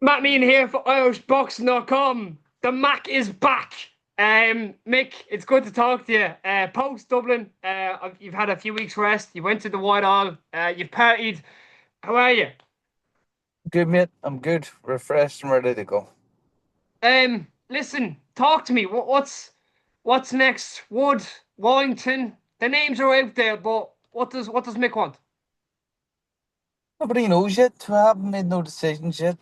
Matt Mean here for IrishBoxingCom. The Mac is back. Mick, it's good to talk to you. Post Dublin, you've had a few weeks rest. You went to the Whitehall. You've partied. How are you? Good, mate. I'm good, refreshed and ready to go. Listen, talk to me. What's next? Wood, Warrington. The names are out there, but what does Mick want? Nobody knows yet. We haven't made no decisions yet.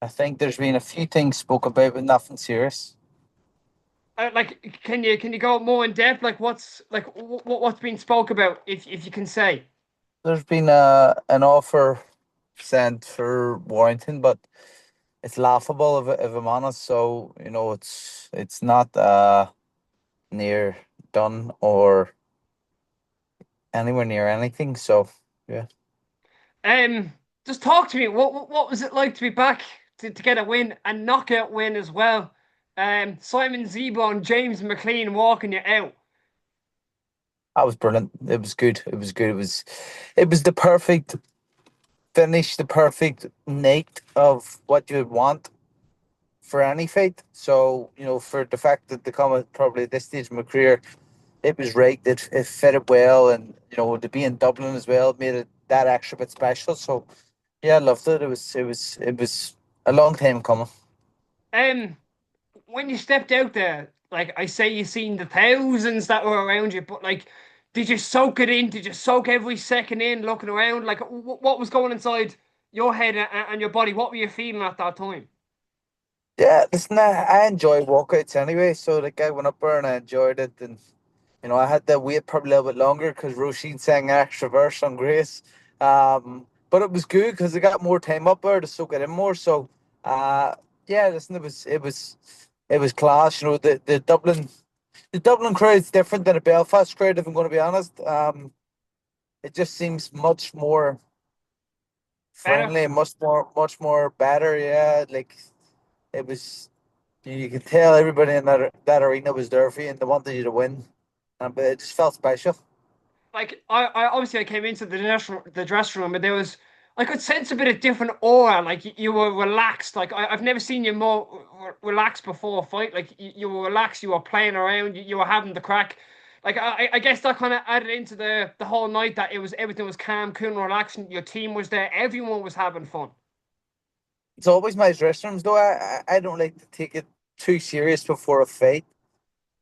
I think there's been a few things spoke about, but nothing serious. Like, can you go more in depth? Like, what's been spoke about, if you can say. There's been an offer sent for Warrington, but it's laughable if I'm honest. So it's not near done or anywhere near anything. So yeah. Um, just talk to me. What was it like to be back to get a win, a knockout win as well? Simon Zebo and James McLean walking you out. That was brilliant. It was good. It was good. It was the perfect finish, the perfect night of what you would want for any fight. So, for the fact that they come at probably at this stage of my career, it was right. It fitted well, and to be in Dublin as well made it that extra bit special. So, yeah, I loved it. It was a long time coming. Um, when you stepped out there, like I say, you seen the thousands that were around you, but like, did you soak it in? Did you soak every second in, looking around? Like, what was going inside your head and your body? What were you feeling at that time? Yeah, listen, I enjoy walkouts anyway. So like I went up there and I enjoyed it, and I had to wait probably a little bit longer because Roisin sang an extra verse on Grace. But it was good because I got more time up there to soak it in more. So, uh, yeah, listen, it was class. The Dublin crowd's different than a Belfast crowd. If I'm going to be honest, it just seems much more Better. friendly, much more better. Yeah, like it was. You could tell everybody in that arena was there for you and they wanted you to win. But it just felt special. Like I obviously I came into the dressing room and there was I could sense a bit of different aura. Like you were relaxed. Like I've never seen you more relaxed before a fight. Like you were relaxed. You were playing around. You were having the crack. Like I guess that kind of added into the whole night that it was everything was calm, cool, and relaxing. Your team was there. Everyone was having fun. It's always my dressing rooms, though. I don't like to take it too serious before a fight,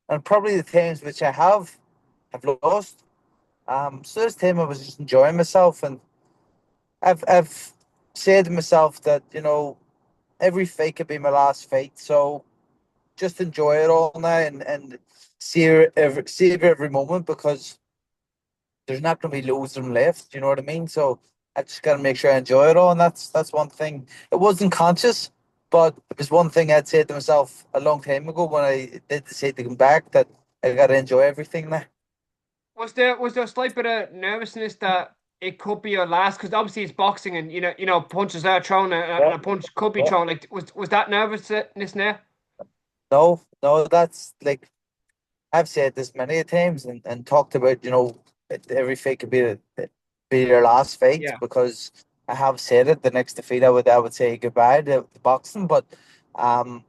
and probably the times which I have lost. So this time I was just enjoying myself, and I've said to myself that every fight could be my last fight, so just enjoy it all now and savor every moment because there's not going to be loads of them left. You know what I mean? So I just got to make sure I enjoy it all, and that's one thing. It wasn't conscious, but it was one thing I'd said to myself a long time ago when I did decide to come back that I got to enjoy everything now. Was there a slight bit of nervousness that it could be your last? Because obviously it's boxing, and punches are thrown, and Yeah, a punch could be yeah. thrown. Like was that nervousness there? No, no, that's like I've said this many a times and talked about, every fight could be their last fight Yeah. because I have said it. The next defeat, I would say goodbye to boxing, but um,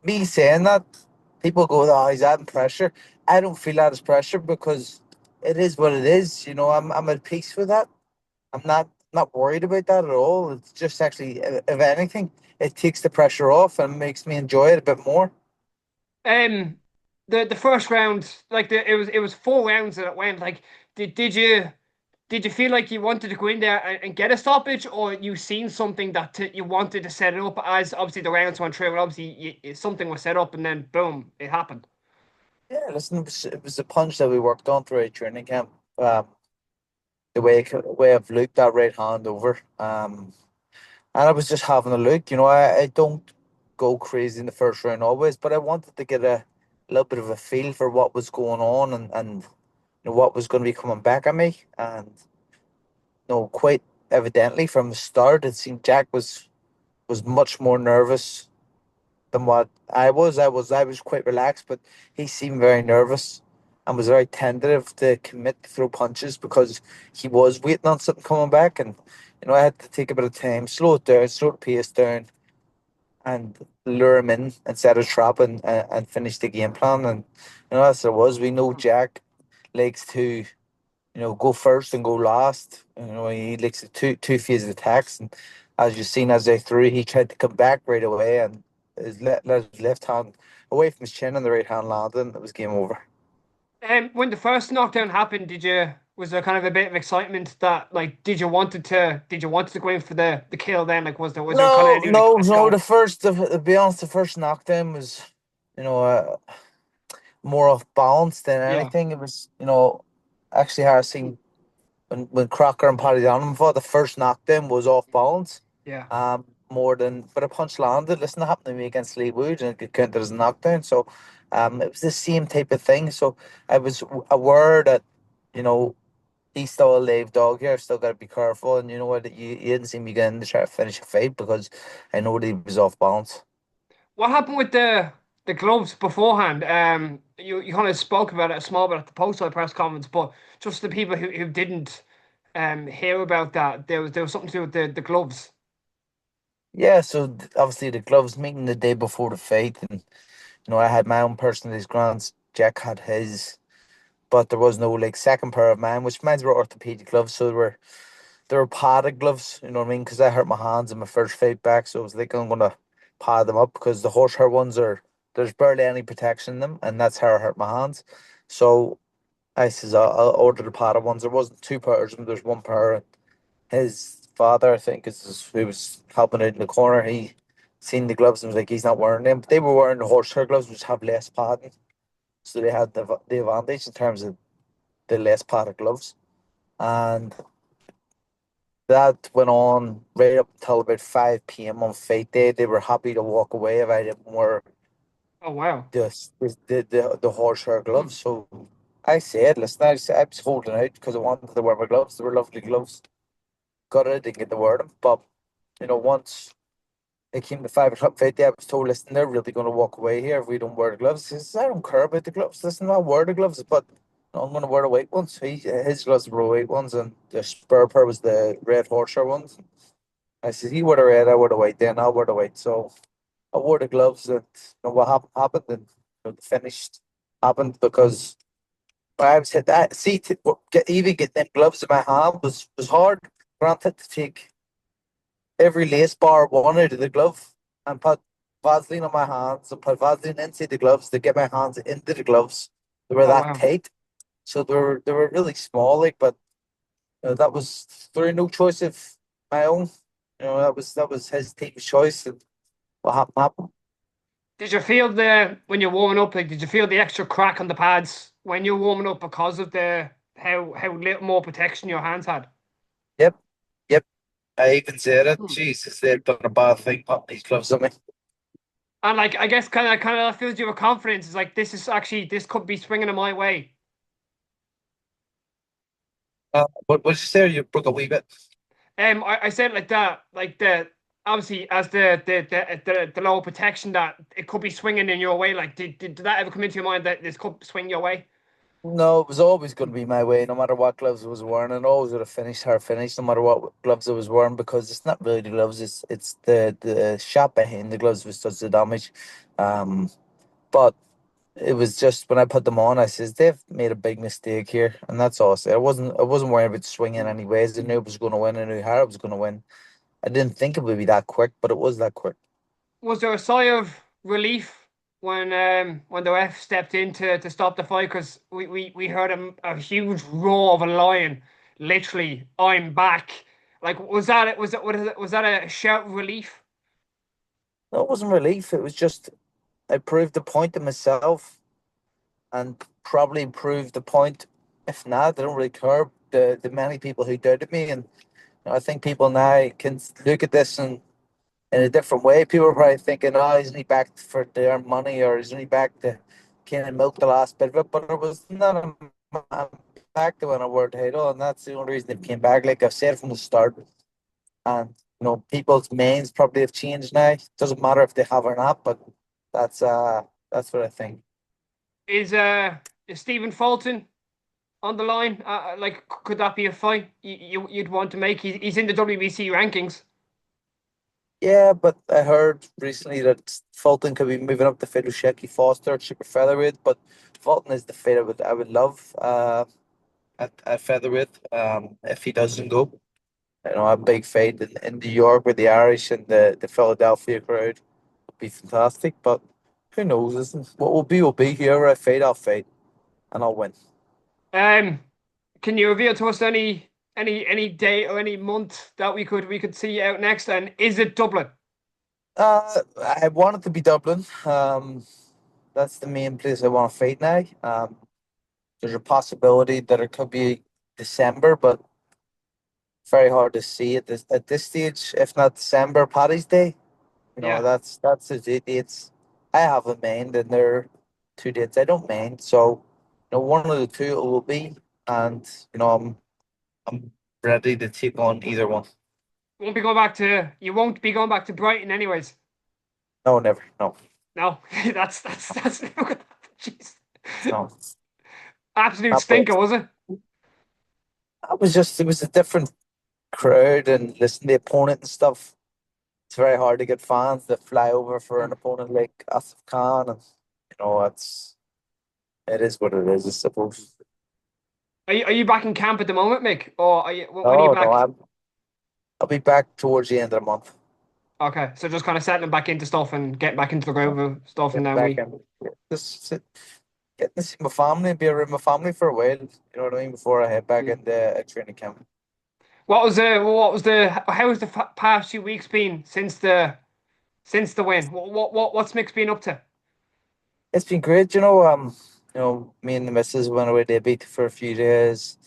me saying that, people go, "Oh, he's adding pressure." I don't feel that as pressure because it is what it is. I'm at peace with that. I'm not worried about that at all. It's just actually, if anything, it takes the pressure off and makes me enjoy it a bit more. Um, the first round, like it was 4 rounds that it went. Like, did you feel like you wanted to go in there and get a stoppage, or you seen something that you wanted to set it up as obviously the rounds went through, and obviously something was set up, and then boom, it happened. Yeah, listen, it was a punch that we worked on throughout training camp. Um, the way I've looked that right hand over. And I was just having a look. I don't go crazy in the first round always, but I wanted to get a little bit of a feel for what was going on and what was going to be coming back at me. And quite evidently from the start, it seemed Jack was much more nervous than what I was. I was quite relaxed, but he seemed very nervous and was very tentative to commit to throw punches because he was waiting on something coming back. And I had to take a bit of time, slow it down, slow the pace down, and lure him in instead of trap and finish the game plan. And as it was, we know Jack likes to go first and go last. He likes the two phase attacks, and as you've seen as they threw, he tried to come back right away and let his left hand away from his chin and the right hand landed, and it was game over. When the first knockdown happened, was there kind of a bit of excitement that like did you want to go in for the kill then? Like was there kind of No, any like no, let's no. go? To be honest, the first knockdown was, you know, uh, more off balance than Yeah, anything. It was, actually how I seen when Crocker and Paddy Donovan fought, the first knockdown was off balance. yeah. More than but a punch landed. Listen, it happened to me against Lee Wood and it could count as a knockdown. So, it was the same type of thing. So I was aware that, you know, he's still a live dog here. I've still got to be careful. And you know what? You didn't see me getting to try to finish a fight because I know that he was off balance. What happened with the gloves beforehand? You kind of spoke about it a small bit at the post-fight press conference, but just the people who didn't hear about that, there was something to do with the gloves. Yeah, so obviously the gloves meeting the day before the fight, and I had my own personal grants. Jack had his, but there was no like second pair of mine, which mine were orthopedic gloves, so they were padded gloves. You know what I mean? Because I hurt my hands in my first fight back, so I was like, I'm gonna pad them up because the horsehair ones there's barely any protection in them, and that's how I hurt my hands. So I says I'll order the padded ones. There wasn't two pairs of them. There's one pair. His father, I think, who was helping out in the corner. He seen the gloves and was like, he's not wearing them. But they were wearing the horsehair gloves, which have less padding, so they had the advantage in terms of the less padded gloves. And that went on right up until about 5 p.m. on fight day. They were happy to walk away if I didn't wear Oh wow. the horsehair gloves. So I said, listen, I was holding out because I wanted to wear my gloves. They were lovely gloves. Got it, didn't get to wear them. But, once it came to 5 o'clock fight day, I was told, listen, they're really going to walk away here if we don't wear the gloves. He says, I don't care about the gloves. Listen, I'll wear the gloves, but I'm going to wear the white ones. His gloves were white ones, and the spur pair was the red horsehair ones. I said, he wore the red, I wore the white, then I'll wear the white. So I wore the gloves, and what happened, and the finished happened because I was hit that. See, even getting them gloves in my hand was hard. Granted, to take every lace bar one out of the glove and put Vaseline on my hands and put Vaseline inside the gloves to get my hands into the gloves. They were Oh that wow. tight. So they were really small, like, but that was through no choice of my own. That was his team's choice, and what happened. Did you feel the when you're warming up? Like, did you feel the extra crack on the pads when you're warming up because of the how little more protection your hands had? Yep, yep. I even said it. Jesus, they've done a bad thing putting these gloves on me. And like, I guess kind of fills you with confidence. It's like this could be swinging in my way. What you say? You broke a wee bit. I said like that, like the obviously as the lower protection that it could be swinging in your way. Like, did that ever come into your mind that this could swing your way? No, it was always going to be my way, no matter what gloves I was wearing, and always would have finished her finish, no matter what gloves I was wearing, because it's not really the gloves, it's the shot behind the gloves which does the damage. Um, but it was just when I put them on, I says they've made a big mistake here, and that's all I said. I wasn't worrying about swinging anyways. I knew I was going to win. I knew how I was going to win. I didn't think it would be that quick, but it was that quick. Was there a sigh of relief when the ref stepped in to stop the fight? Because we heard a huge roar of a lion, literally, I'm back. Like, was that it? Was that a shout of relief? No, it wasn't relief. It was just I proved the point to myself and probably proved the point. If not, I don't really care. The many people who doubted me, and I think people now can look at this in a different way. People are probably thinking, "Oh, isn't he back for to earn money, or isn't he back to kind of milk the last bit of it?" But it was not. I'm back to win a world title, and that's the only reason they came back. Like I've said from the start, and people's minds probably have changed now. It doesn't matter if they have or not, but that's uh that's what I think. Is Stephen Fulton on the line? Like, could that be a fight you'd want to make? He's in the WBC rankings. Yeah, but I heard recently that Fulton could be moving up to fight with Shecky Foster at super featherweight. But Fulton is the fight I would love at featherweight. If he doesn't go, a big fight in New York with the Irish and the Philadelphia crowd would be fantastic. But who knows? Listen, what will be. Whoever I fight, I'll fight, and I'll win. Um, can you reveal to us any date or any month that we could see you out next? And is it Dublin? I want it to be Dublin. That's the main place I want to fight now. There's a possibility that it could be December, but very hard to see at this stage. If not December, Paddy's Day. Yeah. That's the dates I have in mind, and there are two dates I don't mind. So, one of the two it will be, and I'm ready to take on either one. You won't be going back to Brighton anyways. No, never. No, No, that's jeez. no. Absolute Not Brighton. stinker, was it? It was a different crowd and listen to the opponent and stuff. It's very hard to get fans that fly over for an opponent like Asif Khan, and it is what it is, I suppose. Are you back in camp at the moment, Mick? Or when are you No, back? no, I'll be back towards the end of the month. Okay, so just kind of settling back into stuff and getting back into the groove of stuff, and Get then back in. Getting to see my family, be around my family for a while. You know what I mean? Before I head back into a training camp. how has the past few weeks been since the win? What's Mick's been up to? It's been great, me and the missus went away to beat for a few days.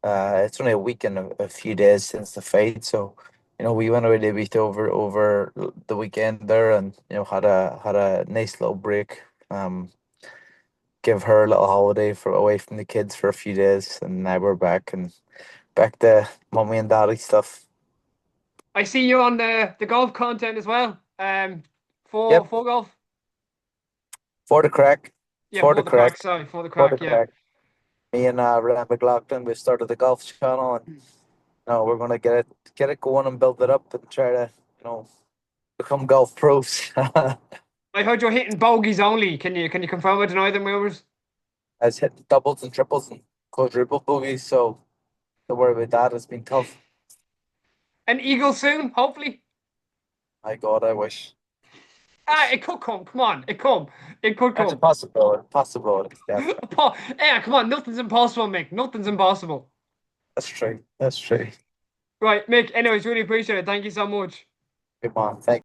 It's only a week and a few days since the fight, so we went away to beat over the weekend there, and had a nice little break. Give her a little holiday away from the kids for a few days, and now we're back to mommy and daddy stuff. I see you on the golf content as well. For Yep, golf. for the crack, Yeah, for for the the crack, crack. Sorry, for the for the crack. Yeah. crack. Me and Ryan McLaughlin, we started the golf channel, and we're gonna get it going and build it up and try to become golf pros. I heard you're hitting bogeys only. Can you confirm or deny them rumors? I was hitting doubles and triples and quadruple bogeys, so don't worry about that. It's been tough. An eagle soon, hopefully. My God, I wish. It could come. Come on, it could That's a come. possibility. Possibility, definitely. Yeah, come on. Nothing's impossible, Mick. Nothing's impossible. That's true. That's true. Right, Mick. Anyways, really appreciate it. Thank you so much. Come on, thank